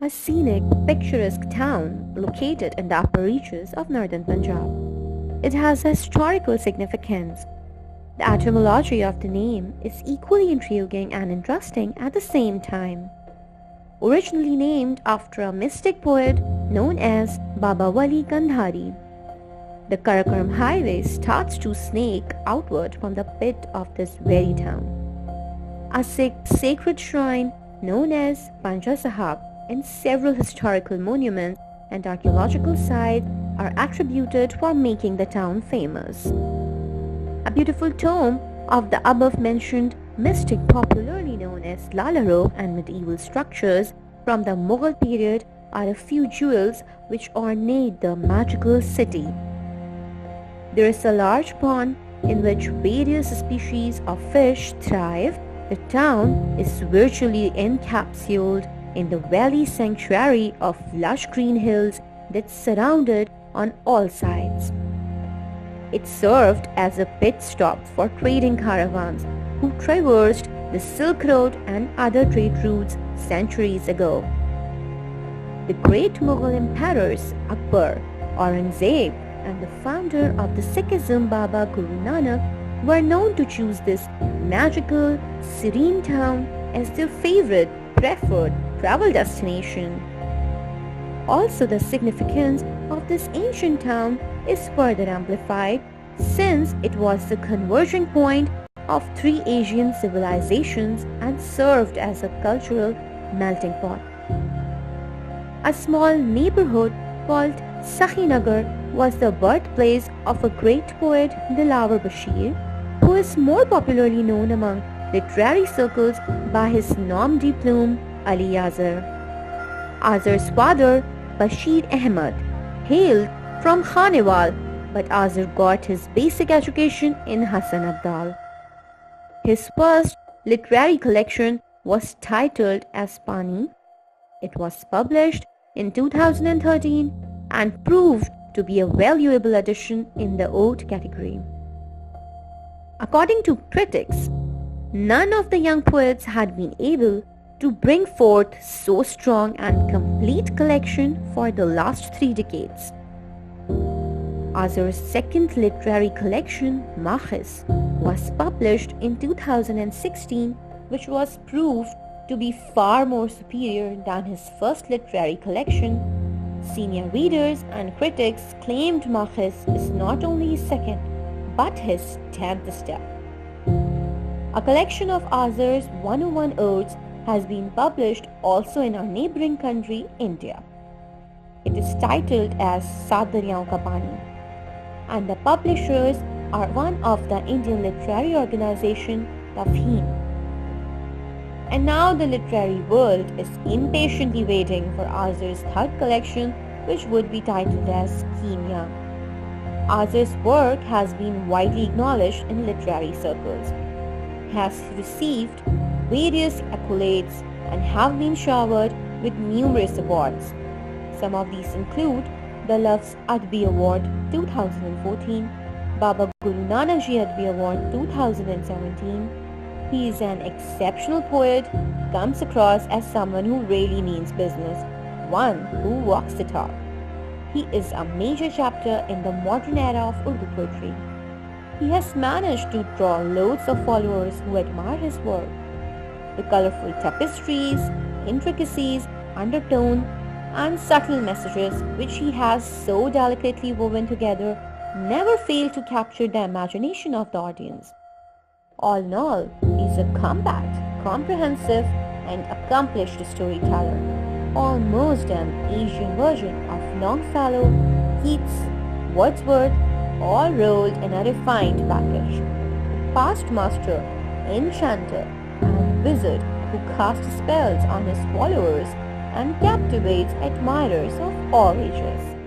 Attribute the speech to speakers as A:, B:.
A: a scenic, picturesque town located in the upper reaches of northern Punjab. It has a historical significance. The etymology of the name is equally intriguing and interesting at the same time. Originally named after a mystic poet known as Baba Wali Kandhari, the Karakoram highway starts to snake outward from the pit of this very town. A Sikh sacred shrine known as Panja Sahab and several historical monuments and archaeological sites are attributed for making the town famous. A beautiful tomb of the above-mentioned mystic popularly known as Lalaro and medieval structures from the Mughal period are a few jewels which ornate the magical city. There is a large pond in which various species of fish thrive. The town is virtually encapsulated in the valley sanctuary of lush green hills that surround it on all sides. It served as a pit stop for trading caravans who traversed the Silk Road and other trade routes centuries ago. The great Mughal emperors Akbar, Aurangzeb, and the founder of the Sikhism Baba Guru Nanak were known to choose this magical, serene town as their favorite, preferred travel destination. Also, the significance of this ancient town is further amplified since it was the converging point of three Asian civilizations and served as a cultural melting pot. A small neighborhood called Sakhinagar was the birthplace of a great poet Dilawar who is more popularly known among literary circles by his nom de plume Ali Aazar. Aazar's father, Bashir Ahmad, hailed from Khanewal, but Aazar got his basic education in Hassan Abdal. His first literary collection was titled as Pani. It was published in 2013 and proved to be a valuable addition in the ode category. According to critics, none of the young poets had been able to bring forth so strong and complete collection for the last 3 decades. Aazar's second literary collection, Makhis, was published in 2016, which was proved to be far more superior than his first literary collection. Senior readers and critics claimed Makhis is not only his second, but his 10th step. A collection of Aazar's 101 odes has been published also in our neighboring country, India. It is titled as Saat Daryaon Ka Pani, and the publishers are one of the Indian literary organization, Tafheem. And now the literary world is impatiently waiting for Aazar's third collection, which would be titled as Kimia. Aazar's work has been widely acknowledged in literary circles, has received various accolades, and have been showered with numerous awards. Some of these include the Love's Adbi Award 2014, Baba Guru Nanak Ji Adbi Award 2017. He is an exceptional poet, comes across as someone who really means business, one who walks the talk. He is a major chapter in the modern era of Urdu poetry. He has managed to draw loads of followers who admire his work. The colorful tapestries, intricacies, undertone, and subtle messages which he has so delicately woven together never fail to capture the imagination of the audience. All in all, he is a compact, comprehensive, and accomplished storyteller, almost an Asian version of Longfellow, Keats, Wordsworth, all rolled in a refined package. Past master, enchanter, and wizard who casts spells on his followers and captivates admirers of all ages.